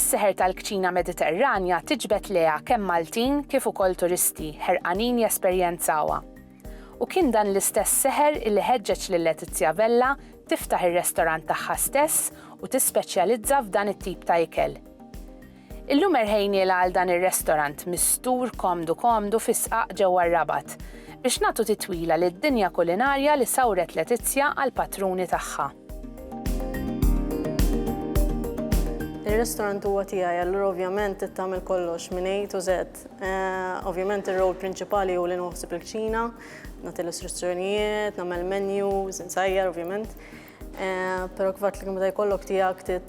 Is-seħer tal-kċina Mediterranja tiġbed leha kemm Maltin kif ukoll turisti ħerqanin jesperjenzawha. U kien dan l-istess seħer illi ħeġġeġ lil Letizia Vella tiftaħ ir-restorant tagħha stess u tispeċjalizza f'dan it-tip ta' ikel. Illum erħejniela għal dan ir-restorant mistur komdu fisqaq ġewwa r-Rabat biex nagħtu titwila lid-dinja kulinarja li sawret Letizia għall patruni tagħha. Il-restorant huwa tiegħi, allura ovvjament tagħmel kollox minn A to Z. Ovvjament ir-rol prinċipali hu li nħossib il-kċina, nagħti l-istruzzjonijiet, nagħmel menus, insajjar ovvjament. Però kif li meta jkollok tiegħek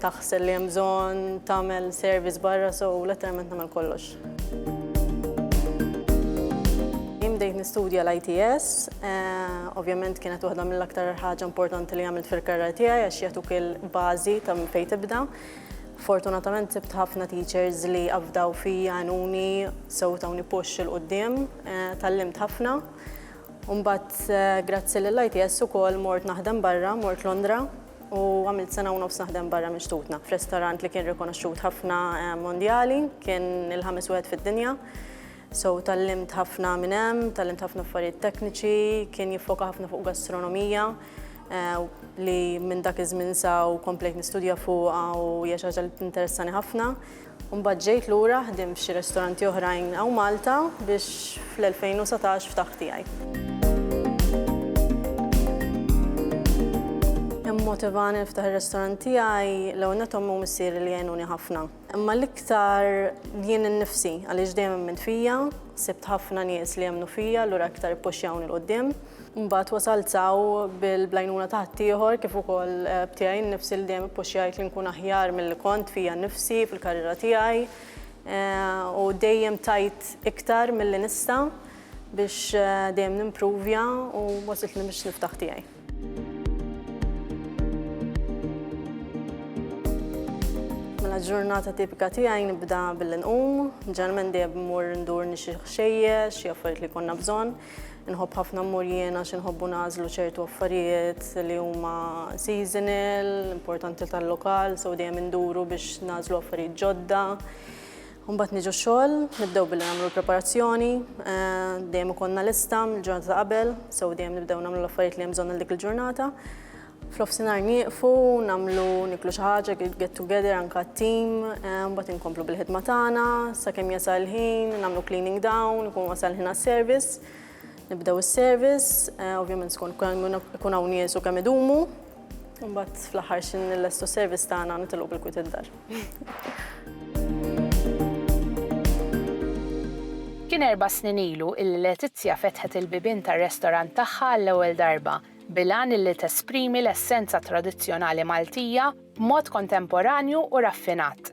taħsel li hemm bżonn tagħmel service barra, so letteralment nagħmel kollox. Bdejt nistudja l-ITS, ovvjament kienet waħda mill-aktar ħaġa importanti li għamilt fil-karriera tiegħi għax jagħtuk il-bażi ta' minn fejn tibda. Fortunatament sibt ħafna teachers li qabdaw fija għanuni sewtawni push il qudiem, tallimt ħafna. U mbagħad grazzi lill-ITS ukoll mort naħdem barra, mort Londra u għamilt sena u nofs naħdem barra mixtutna f'restorant li kien rikonoxxut ħafna mondjali, kien il-5 wieħed fid-dinja. So tallimt ħafna minn hemm, tallimt ħafna affarijiet tekniċi, kien jiffoka ħafna fuq gastronomija li minn dak iż-żmien saw komplejt nistudja fuqha u hija xi ħaġa li tinteressani ħafna. U mbagħad ġejt lura ħdimt f'xi ristoranti oħrajn hawn Malta biex fl-2017 ftaħt tiegħi. Motivani niftaħ ir-restorant tiegħi l-ewwel nett ommu missieri li jgħinuni ħafna. Imma l-iktar jien innifsi għaliex dejjem minn fija, sibt ħafna nies li jemmnu fija, allura iktar ippuxjawni l qudiem. Mbagħad wasalt saw bil-blajnuna taħt ieħor kif ukoll btiegħi nnifsi li dejjem ippuxjajt li nkun aħjar milli kont fija nnifsi fil-karriera tiegħi u dejjem tajt iktar milli nista' biex dejjem nimprovja u wasiltni biex niftaħ tiegħi. Ġurnata tipika tiegħi nibda billi nqum, ġeneralment dejjem immur ndur nixi xejjex, xi affarijiet li konna bżonn. Inħobb ħafna mmur jien għax inħobbu nażlu ċertu affarijiet li huma seasonal, importanti tal-lokal, so dejjem induru biex nażlu affarijiet ġodda. Mbagħad niġu x-xogħol, nibdew billi nagħmlu l-preparazzjoni, dejjem ikollna lista mill-ġurnata ta' qabel, so dejjem nibdew nagħmlu l-affarijiet li hemm bżonn għal dik il-ġurnata. Fl-ofsinhar nieqfu, niklu xi ħaġa, get together anke t-team, mbagħad inkomplu bil-ħidma tagħna sakemm jasal ħin, nagħmlu cleaning down, ikun wasal ħin għas-service. Nibdew is-service, ovvjament ikun hawn nies u kemm idumu, u mbagħad fl-aħħar xi nillestu s-service tagħna nitilqu bil-kwiet id-dar. Kien 4 snin ilu illi Letizia fetħet il-bibien tar-restorant tagħha l-ewwel darba bilan illi tesprimi l-essenza tradizzjonali Maltija b'mod kontemporanju u raffinat.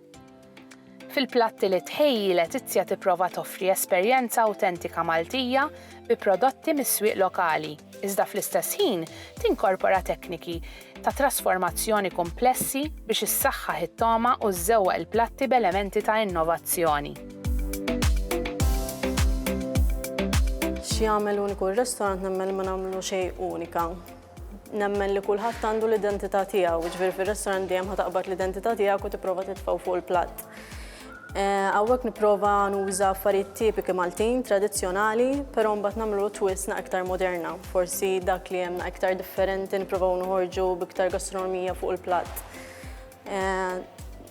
Fil-platti li tħejji Letizia tipprova toffri esperjenza awtentika Maltija bi prodotti mis-swieq lokali, iżda fl-istess ħin tinkorpora tekniki ta' trasformazzjoni komplessi biex issaħħaħ it-toma u żżewweq il-platti b'elementi ta' innovazzjoni. X'jagħmel uniku r-restorant nemmen ma nagħmlu xejn unika. Nemmen li kulħadd għandu l-identità tiegħu, jiġifieri fir-restorant dejjem ħataqbad l-identità tiegħek u tipprova titfgħu fuq il-platt. Hawnhekk nipprova nuża affarijiet tipiki Maltin, tradizzjonali, però mbagħad nagħmlu twist aktar moderna. Forsi dak li hemm aktar differenti nippruvaw noħorġu b'iktar gastronomija fuq il-platt.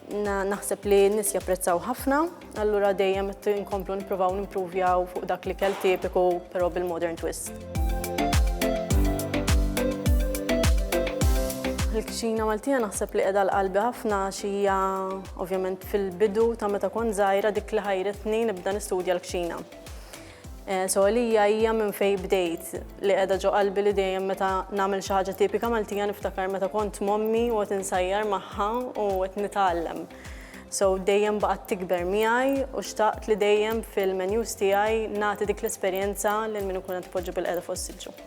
Naħseb li n-nies japprezzaw ħafna, allura dejjem inkomplu nippruvaw nimpruvjaw fuq dak li kell tipiku però bil-modern twist. Il-kċina Maltija naħseb li qiegħda l-qalbi ħafna xija ovvjament fil-bidu ta' meta kont żgħira dik li ħajretni nibda nistudja l-kċina. So għalija hija minn fejn bdejt li qiegħda ġo qalbi li dejjem meta nagħmel xi ħaġa tipika Maltija niftakar meta kont mommi u qed insajjar magħha u qed nitgħallem. So dejjem baqgħet tikber miegħi u xtaqt li dejjem fil-menus tiegħi nagħti dik l-esperjenza lil min ikun qed ipoġġi bil-qiegħda fuq is-siġġu.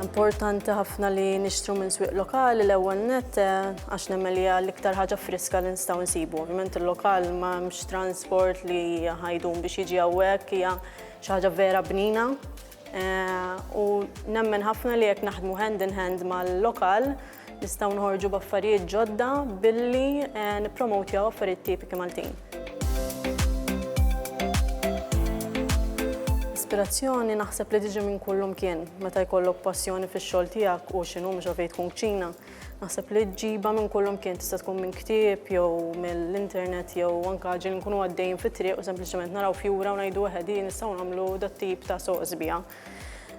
Importanti ħafna li nixtru minn swieq lokali l-ewwel nett għax nemmen li hija l-iktar ħaġa friska li nistgħu nsibu. Ovvjament il-lokal m'hemmx transport li ħajdum biex jiġi hawnhekk hija xi ħaġa vera bnina U nemmen ħafna li jekk naħdmu hand in hand mal-lokal nistgħu nħorġu b'affarijiet ġodda billi nippromowtjaw affarijiet tipiki Maltin. Ispirazzjoni naħseb li tiġi minn kullum kien meta jkollok passjoni fix-xogħol tiegħek u x'inhu mhux għalfejn tkun kċina. Naħseb li ġiba minn kullum kien tista' tkun minn ktieb jew mill-internet jew anke ġieli nkunu għaddejjin fit-triq u sempliċement naraw fjura u ngħidu waħed nistgħu nagħmlu dat-tip ta' soqsbija.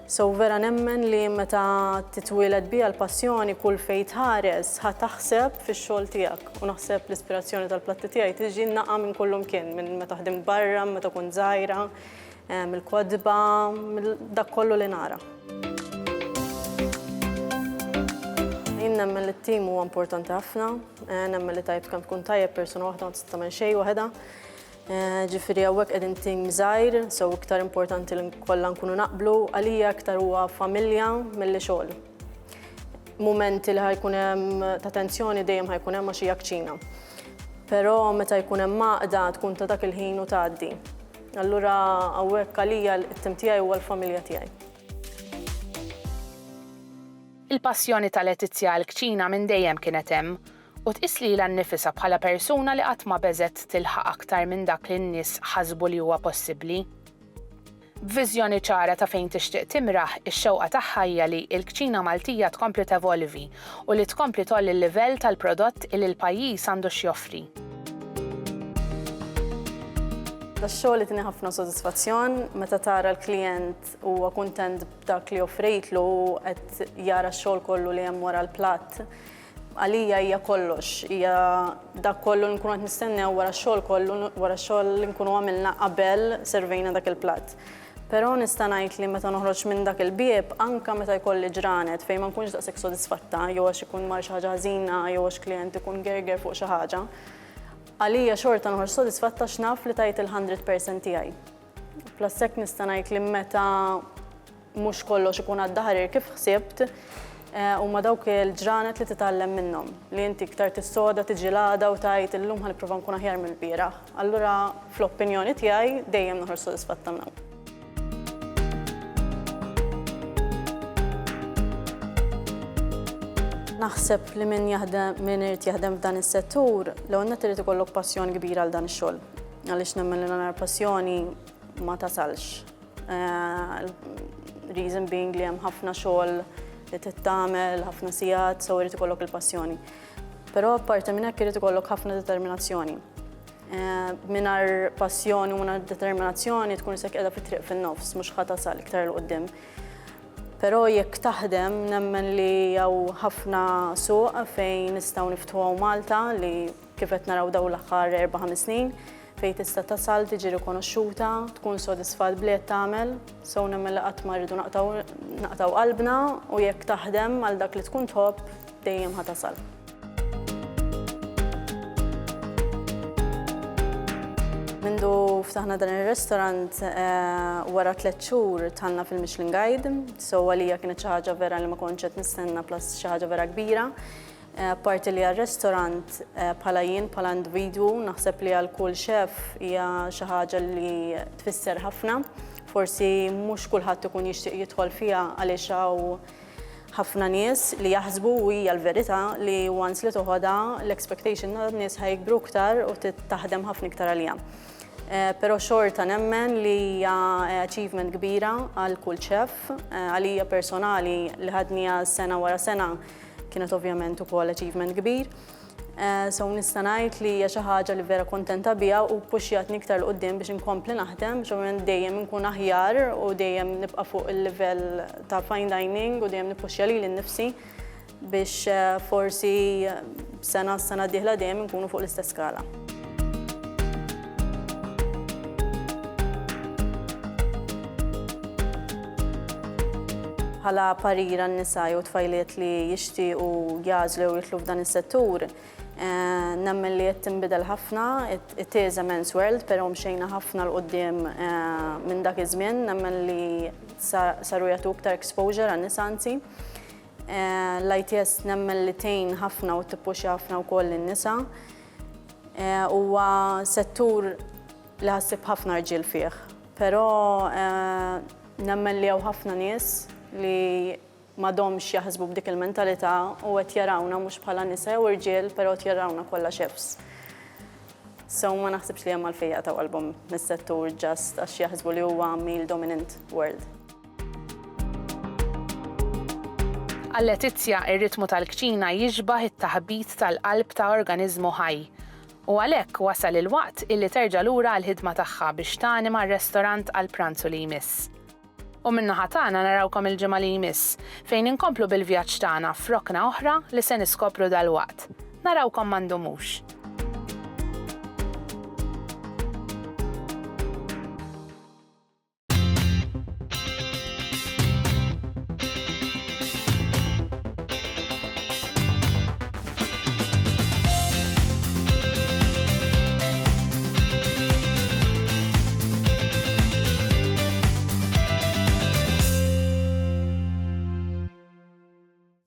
So vera nemmen li meta titwieled biha l-passjoni kull fejn tħares ħadd taħseb fix-xogħol tiegħek u naħseb l-ispirazzjoni tal-platti tiegħi tiġi naqa' minn kullum kien minn meta ħdimt barra, meta kont żgħira, mill-kwadba, dak kollu li nara. Jien nemmen li t-tim huwa importanti ħafna, nemmen li tajb kemm tkun tajjeb persuna waħda ma tista' tagħmel xejn waħedha. Ġifieri hawnhekk qegħdin tim żgħir, so iktar importanti li kollha nkunu naqblu, għalija iktar huwa familja milli xogħol. Mumenti li ħajkun hemm ta' tensjoni dejjem ħajkun hemm għax hija kċina. Però meta jkun hemm għaqda tkun ta' dak il-ħin u tgħaddi. Allura hawnhekk għalija t-tim tiegħi huwa l-familja tiegħi. Il-passjoni ta' Letizja għall-kċina minn dejjem kienet hemm u tqis lilha nnifisha bħala persuna li qatt ma beżgħet tilħaq aktar minn dak li n-nies ħasbu li huwa possibbli. B'viżjoni ċara ta' fejn tixtieq timraħ, ix-xewqa tagħha hija li l-kċina Maltija tkompli tevolvi u li tkompli tolli l-livell tal-prodott li l-pajjiż għandu x'joffri. Tax-xogħol li tieni ħafna sodisfazzjon meta tara l-klijent huwa kuntent b'dak li offrejtlu u qed jara x-xogħol kollu li hemm wara l-platt. Għalija hija kollox, hija dak kollu li nkunu qed nistennew wara x-xogħol kollu, wara x-xogħol li nkunu għamilna qabel servejna dak il-platt. Però nista' ngħid li meta noħroġ minn dak il-bieb anke meta jkolli ġranet fejn ma nkunx daqshekk sodisfatta jew għax ikun mar xi ħaġa ħażina jew għax klijent ikun gerger fuq xi ħaġa. Għalija xorta noħroġ sodisfatta x'naf li tajt il-100% tiegħi. Plus hekk nista' ngħid li meta mhux kollox ikun għad-daħrir kif ħsibt huma dawk il-ġranet li titgħallem minnhom. Li inti iktar tissoda tiġi l-għada u tgħid illum ħanipprova nkun aħjar mill-bieraħ. Allura fl-opinjoni tiegħi dejjem noħroġ sodisfatta minn hawn. Naħseb li min irid jaħdem f'dan is-settur l-ewwel nett irid ikollok passjoni kbira għal dan ix-xogħol. Għaliex nemmen li nagħmel passjoni ma tasalx. Reason being li hemm ħafna xogħol li tittamel, ħafna sigħat, so irid ikollok il-passjoni. Però apparti minn hekk irid ikollok ħafna determinazzjoni. Mingħajr passjoni u mingħajr determinazzjoni tkun isek qiegħda fit-triq fin-nofs, mhux ħadd tasal iktar il quddiem. Però jekk taħdem nemmen li hawn ħafna suq fejn nistgħu niftħuha Malta li kif qed naraw dawn l-aħħar 4-5 snin fejn tista' tasal tiġi rikonoxxuta, tkun sodisfat bli qed tagħmel, so nemmen li qatt ma rridu naqtaw qalbna u jekk taħdem għal dak li tkun tħobb dejjem ħatasal. Mindu ftaħna dan ir-ristorant wara 3 xhur tħallna fil-Michelin Guide, so għalija kienet xi ħaġa vera li ma kontx qed nistenna plus xi ħaġa vera kbira. Parti li għar-ristorant bħala jien bħala individwu naħseb li għal kull chef hija xi ħaġa li tfisser ħafna. Forsi mhux kulħadd ikun jixtieq jidħol fiha għaliex hawn ħafna nies li jaħsbu u hija l-verità li once li toħodha l-expectation tan-nies ħajkbru iktar u taħdem ħafna iktar għaliha. Però xorta nemmen li hija achievement kbira għal kull chef, għalija personali li ħadnija sena wara sena kienet ovvjament ukoll achievement kbir. So nista' ngħid li hija xi ħaġa li vera kontenta biha u ppuxjatni iktar l quddiem biex inkompli naħdem biex dejjem inkun aħjar u dejjem nibqa' fuq il-livell ta' fine dining u dejjem nippuxja lili nnifsi biex forsi sena d-dieħla dejjem inkunu fuq l-istess skala. Bħala parira n-nisa jew tfajliet li jixtiequ jażlu jew jidħlu f'dan is-settur, nemmen li qed tinbidel ħafna, it is a men's world, però mxejna ħafna l quddiem minn dak iż-żmien, nemmen li saru jagħtu iktar exposure għan-nisa anzi. L-ITS nemmen li tgħin ħafna u tippuxxa ħafna wkoll lin-nisa. Huwa settur li ħassib ħafna rġiel fih, però Nemmen li hawn ħafna nies li m'għadhomx jaħsbu b'dik il-mentalità u qed jarawna mhux bħala nisa u irġiel, però qed jarawna kollha chefs. So ma naħsibx li hemm għalfejn ta' album mis-settur ġast għax jaħsbu li huwa male dominant world. Għal-Letizja ir-ritmu tal-kċina jiġbaħ it-taħbit tal-qalb ta' organiżmu ħaj. U għalhekk wasal il-waqt illi terġa' lura għall-ħidma tagħha biex tanima r-restorant għall-pranzu li jmiss. U min-naħa tagħna narawkom il-ġimgħa li jmiss fejn inkomplu bil-vjaġġ tagħna f'rokna oħra li se niskopru dal-waqt. Narawkom m'għandhomux.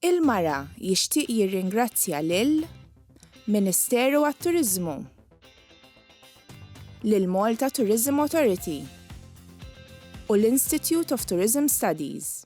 Il-mara jixtieq jirringrazzja lil Ministeru għat-Turiżmu, lil Malta Tourism Authority u l-Institute of Tourism Studies.